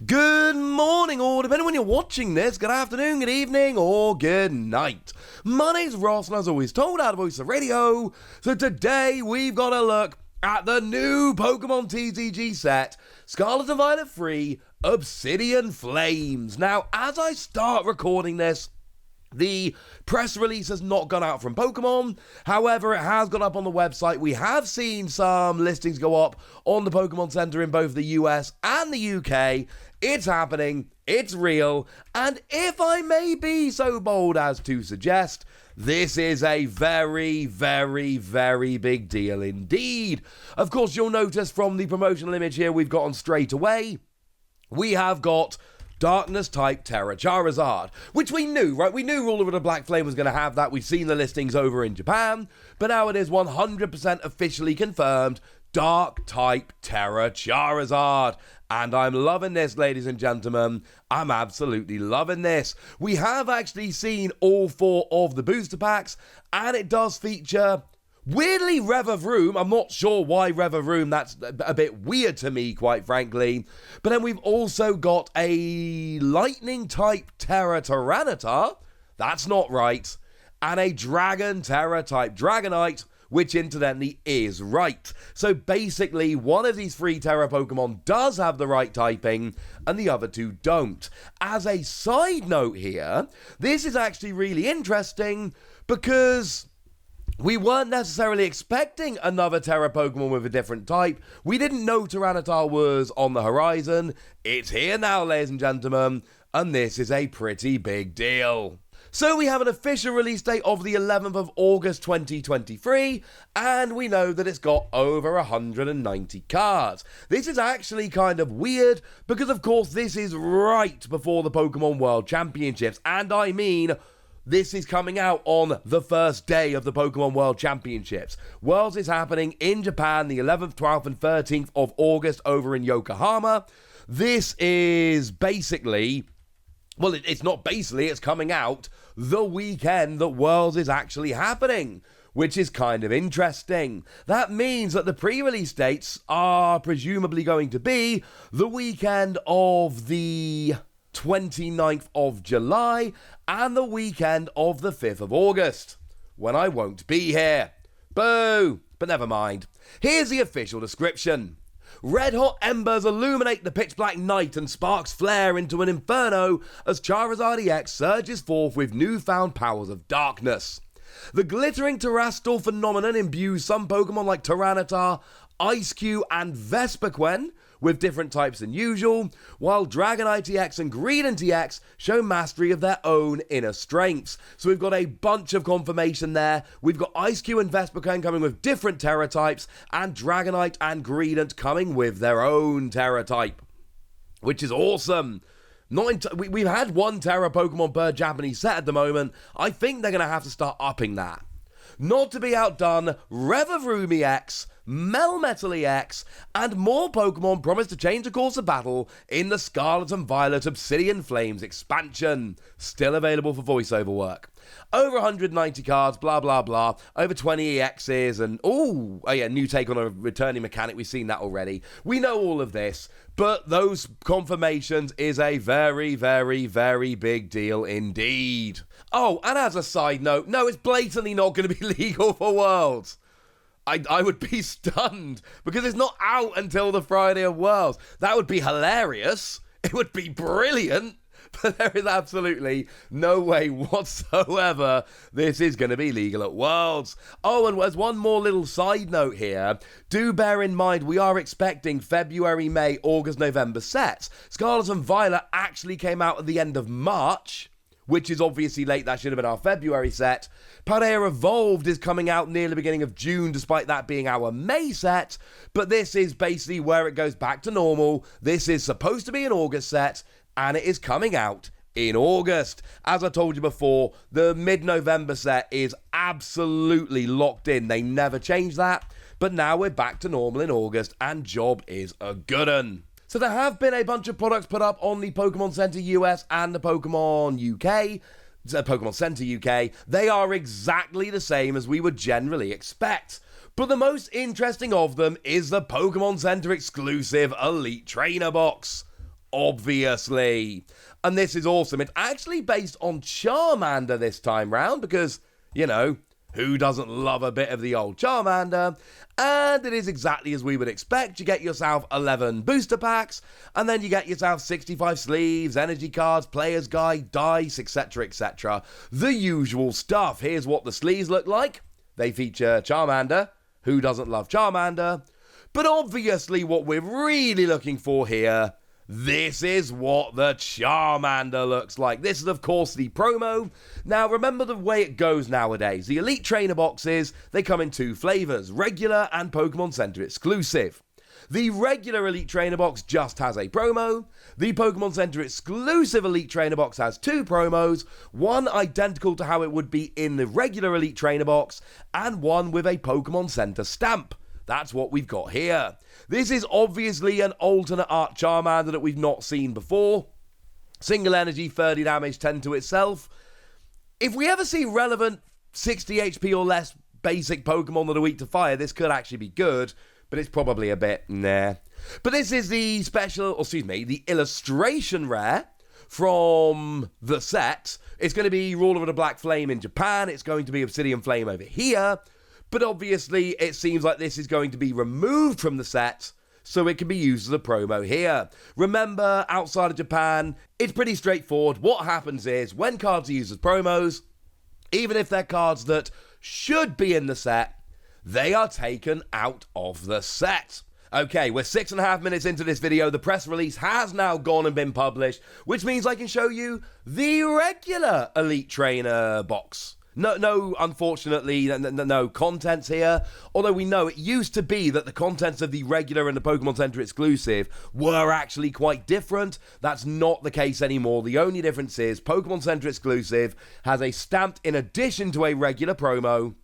Good morning, or depending on when you're watching this, good afternoon, good evening, or good night. My name's Ross, and as always told out of Voice of Radio, so today we've got a look at the new Pokémon TCG set, Scarlet and Violet Free, Obsidian Flames. Now, as I start recording this, the press release has not gone out from Pokemon, however it has gone up on the website. We have seen some listings go up on the Pokemon Center in both the US and the UK. It's happening, it's real, and if I may be so bold as to suggest, this is a very, very, very big deal indeed. Of course, you'll notice from the promotional image here we've got on straight away, we have got Darkness type Tera Charizard, which we knew, right? We knew Ruler of the Black Flame was going to have that. We've seen the listings over in Japan, but now it is 100% officially confirmed. Dark type Tera Charizard. And I'm loving this, ladies and gentlemen. I'm absolutely loving this. We have actually seen all 4 of the booster packs, and it does feature, weirdly, Revavroom. I'm not sure why Revavroom. That's a bit weird to me, quite frankly. But then we've also got a Lightning type Tera Tyranitar. That's not right. And a Dragon Tera type Dragonite, which incidentally is right. So basically, one of these 3 Tera Pokemon does have the right typing, and the other 2 don't. As a side note here, this is actually really interesting because we weren't necessarily expecting another Tera Pokemon with a different type. We didn't know Tyranitar was on the horizon. It's here now, ladies and gentlemen, and this is a pretty big deal. So we have an official release date of the 11th of August 2023, and we know that it's got over 190 cards. This is actually kind of weird, because of course this is right before the Pokemon World Championships, and I mean, this is coming out on the first day of the Pokemon World Championships. Worlds is happening in Japan the 11th, 12th, and 13th of August over in Yokohama. This is basically, well, it's not basically, it's coming out the weekend that Worlds is actually happening, which is kind of interesting. That means that the pre-release dates are presumably going to be the weekend of the 29th of July and the weekend of the 5th of August, when I won't be here. Boo! But never mind. Here's the official description. Red-hot embers illuminate the pitch-black night and sparks flare into an inferno as Charizard EX surges forth with newfound powers of darkness. The glittering terrestrial phenomenon imbues some Pokemon like Tyranitar, Ice-Q, and Vespiquen with different types than usual, while Dragonite EX and Greedent EX show mastery of their own inner strengths. So we've got a bunch of confirmation there. We've got Ice-Q and Vespiquen coming with different Terra types, and Dragonite and Greedent coming with their own Terra type, which is awesome. We've had 1 Terra Pokemon per Japanese set at the moment. I think they're going to have to start upping that. Not to be outdone, Revavroom EX, Melmetal EX, and more Pokemon promise to change the course of battle in the Scarlet and Violet Obsidian Flames expansion. Still available for voiceover work. Over 190 cards, blah blah blah, over 20 EXs, and new take on a returning mechanic, we've seen that already. We know all of this, but those confirmations is a very, very, very big deal indeed. Oh, and as a side note, no, it's blatantly not going to be legal for Worlds. I would be stunned, because it's not out until the Friday of Worlds. That would be hilarious. It would be brilliant. But there is absolutely no way whatsoever this is going to be legal at Worlds. Oh, and as one more little side note here, do bear in mind we are expecting February, May, August, November sets. Scarlet and Violet actually came out at the end of March, which is obviously late. That should have been our February set. Paldea Evolved is coming out near the beginning of June, despite that being our May set. But this is basically where it goes back to normal. This is supposed to be an August set, and it is coming out in August. As I told you before, the mid-November set is absolutely locked in. They never change that. But now we're back to normal in August, and job is a good un. So there have been a bunch of products put up on the Pokemon Center US and the Pokemon UK. Pokemon Center UK. They are exactly the same as we would generally expect. But the most interesting of them is the Pokemon Center exclusive Elite Trainer Box. Obviously. And this is awesome. It's actually based on Charmander this time round because, you know, who doesn't love a bit of the old Charmander? And it is exactly as we would expect. You get yourself 11 booster packs, and then you get yourself 65 sleeves, energy cards, player's guide, dice, etc, etc. The usual stuff. Here's what the sleeves look like. They feature Charmander. Who doesn't love Charmander? But obviously what we're really looking for here, this is what the Charmander looks like. This is, of course, the promo. Now, remember the way it goes nowadays. The Elite Trainer boxes, they come in two flavors, regular and Pokemon Center exclusive. The regular Elite Trainer box just has a promo. The Pokemon Center exclusive Elite Trainer box has two promos, one identical to how it would be in the regular Elite Trainer box, and one with a Pokemon Center stamp. That's what we've got here. This is obviously an alternate art Charmander that we've not seen before. Single energy, 30 damage, 10 to itself. If we ever see relevant 60 HP or less basic Pokemon that are weak to fire, this could actually be good, but it's probably a bit nah. But this is the the illustration rare from the set. It's going to be Ruler of the Black Flame in Japan. It's going to be Obsidian Flame over here. But obviously, it seems like this is going to be removed from the set, so it can be used as a promo here. Remember, outside of Japan, it's pretty straightforward. What happens is, when cards are used as promos, even if they're cards that should be in the set, they are taken out of the set. Okay, we're 6.5 minutes into this video. The press release has now gone and been published, which means I can show you the regular Elite Trainer box. No, unfortunately, no contents here. Although we know it used to be that the contents of the regular and the Pokemon Center exclusive were actually quite different. That's not the case anymore. The only difference is Pokemon Center exclusive has a stamped in addition to a regular promo,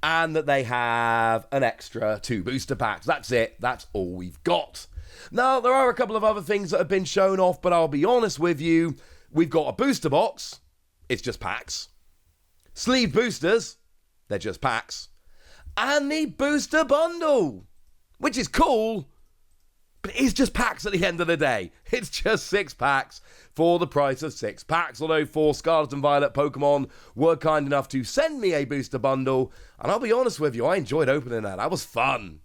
and that they have an extra 2 booster packs. That's it. That's all we've got. Now, there are a couple of other things that have been shown off, but I'll be honest with you. We've got a booster box. It's just packs. Sleeve boosters, they're just packs, and the booster bundle, which is cool, but it is just packs at the end of the day. It's just 6 packs for the price of 6 packs, although 4 Scarlet and Violet Pokemon were kind enough to send me a booster bundle, and I'll be honest with you, I enjoyed opening that. That was fun.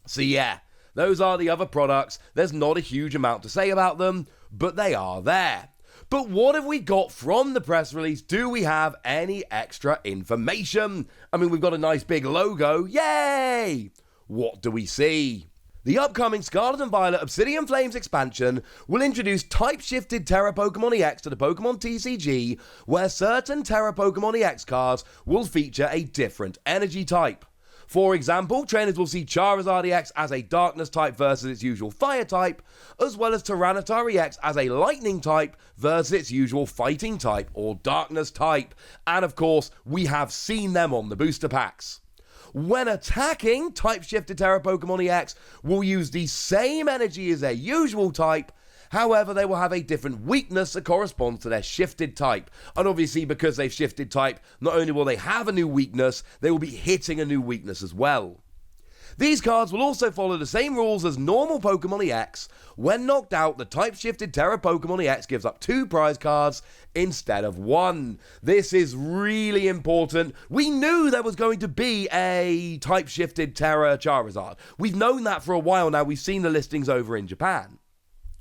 So yeah, those are the other products. There's not a huge amount to say about them, but they are there. But what have we got from the press release? Do we have any extra information? I mean, we've got a nice big logo. Yay! What do we see? The upcoming Scarlet and Violet Obsidian Flames expansion will introduce type-shifted Tera Pokemon EX to the Pokémon TCG, where certain Tera Pokemon EX cards will feature a different energy type. For example, trainers will see Charizard EX as a Darkness type versus its usual Fire type, as well as Tyranitar EX as a Lightning type versus its usual Fighting type or Darkness type. And of course, we have seen them on the booster packs. When attacking, type-shifted Tera Pokemon EX will use the same energy as their usual type. However, they will have a different weakness that corresponds to their shifted type. And obviously, because they've shifted type, not only will they have a new weakness, they will be hitting a new weakness as well. These cards will also follow the same rules as normal Pokemon EX. When knocked out, the type-shifted Tera Pokemon EX gives up 2 prize cards instead of 1. This is really important. We knew there was going to be a type-shifted Tera Charizard. We've known that for a while now. We've seen the listings over in Japan.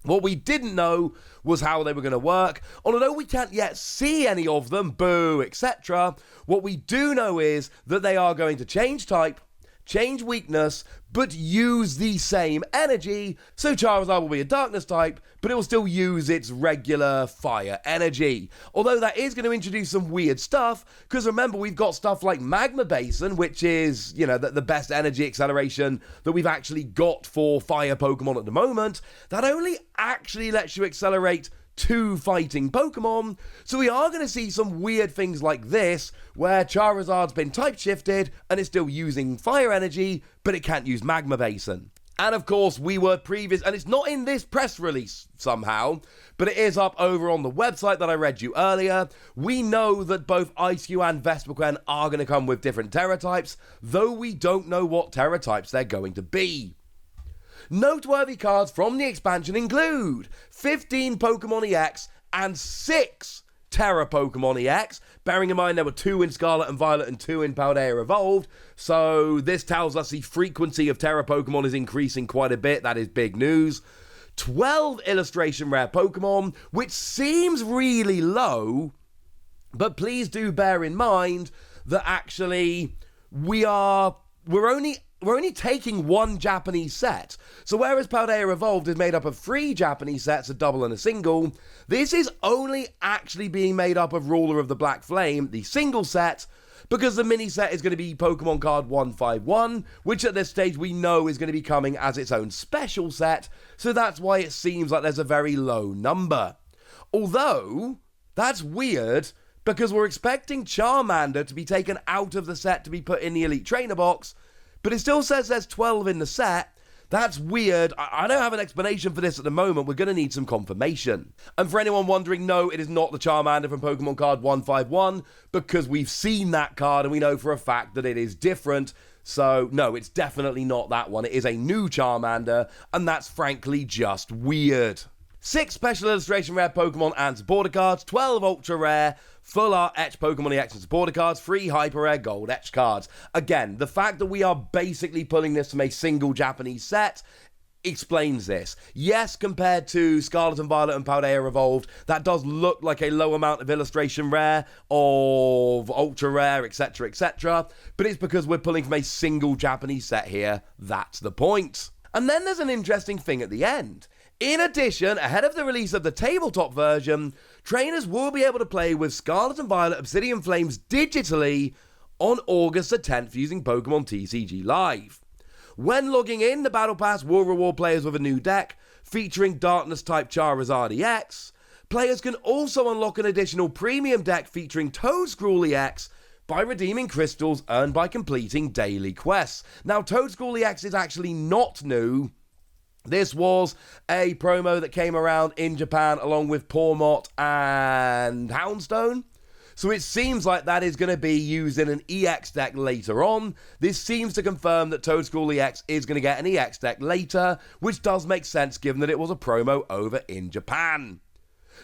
What we didn't know was how they were going to work. Although we can't yet see any of them, boo, etc., what we do know is that they are going to change type, change weakness, but use the same energy. So Charizard will be a Darkness type, but it will still use its regular fire energy. Although that is going to introduce some weird stuff, because remember, we've got stuff like Magma Basin, which is, you know, the best energy acceleration that we've actually got for fire Pokemon at the moment. That only actually lets you accelerate 2 fighting Pokemon, so we are going to see some weird things like this, where Charizard's been type shifted and it's still using fire energy, but it can't use Magma Basin. And of course, we were previous, and it's not in this press release somehow, but it is up over on the website that I read you earlier. We know that both Eiscue and Vespiquen are going to come with different Tera types, though we don't know what Tera types they're going to be. Noteworthy cards from the expansion include 15 Pokemon EX and 6 Tera Pokemon EX, bearing in mind there were 2 in Scarlet and Violet and 2 in Paldea Evolved, so this tells us the frequency of Tera Pokemon is increasing quite a bit. That is big news. 12 illustration rare Pokemon, which seems really low, but please do bear in mind that actually we're only taking 1 Japanese set. So whereas Paldea Evolved is made up of 3 Japanese sets, a double and a single, this is only actually being made up of Ruler of the Black Flame, the single set, because the mini set is going to be Pokemon card 151, which at this stage we know is going to be coming as its own special set, so that's why it seems like there's a very low number. Although, that's weird, because we're expecting Charmander to be taken out of the set to be put in the Elite Trainer box, but it still says there's 12 in the set. That's weird. I don't have an explanation for this at the moment. We're going to need some confirmation. And for anyone wondering, no, it is not the Charmander from Pokemon card 151, because we've seen that card and we know for a fact that it is different. So, no, it's definitely not that one. It is a new Charmander, and that's frankly just weird. 6 special illustration rare Pokemon and supporter cards, 12 ultra rare, full art etched Pokemon EX and supporter cards, 3 hyper rare gold etched cards. Again, the fact that we are basically pulling this from a single Japanese set explains this. Yes, compared to Scarlet and Violet and Paldea Evolved, that does look like a low amount of illustration rare, of ultra rare, etc, etc, but it's because we're pulling from a single Japanese set here. That's the point. And then there's an interesting thing at the end. In addition, ahead of the release of the tabletop version, trainers will be able to play with Scarlet and Violet Obsidian Flames digitally on August the 10th using Pokemon TCG Live. When logging in, the Battle Pass will reward players with a new deck featuring Darkness-type Charizard EX. Players can also unlock an additional premium deck featuring Toedscruel EX by redeeming crystals earned by completing daily quests. Now, Toedscruel EX is actually not new. This was a promo that came around in Japan along with Pawmot and Houndstone. So it seems like that is going to be used in an EX deck later on. This seems to confirm that Toedscruel EX is going to get an EX deck later, which does make sense given that it was a promo over in Japan.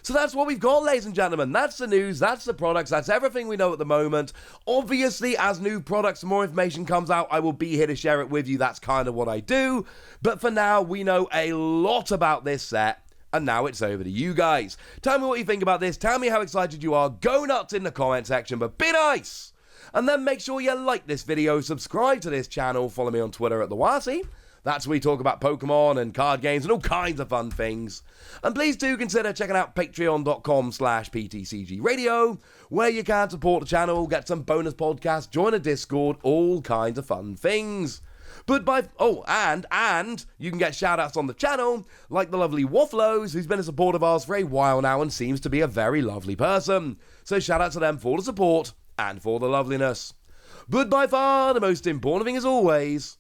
So that's what we've got, ladies and gentlemen. That's the news, that's the products, that's everything we know at the moment. Obviously, as new products and more information comes out, I will be here to share it with you. That's kind of what I do. But for now, we know a lot about this set. And now it's over to you guys. Tell me what you think about this. Tell me how excited you are. Go nuts in the comment section, but be nice. And then make sure you like this video, subscribe to this channel, follow me on Twitter at TheWasi. That's where we talk about Pokemon and card games and all kinds of fun things. And please do consider checking out patreon.com/PTCGradio, where you can support the channel, get some bonus podcasts, join a Discord, all kinds of fun things. And you can get shout-outs on the channel, like the lovely Wafflos, who's been a support of ours for a while now and seems to be a very lovely person. So shout-out to them for the support and for the loveliness. But by far, the most important thing as always,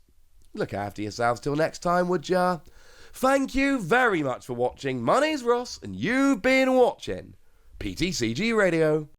look after yourselves till next time, would ya? Thank you very much for watching. My name's Ross, and you've been watching PTCG Radio.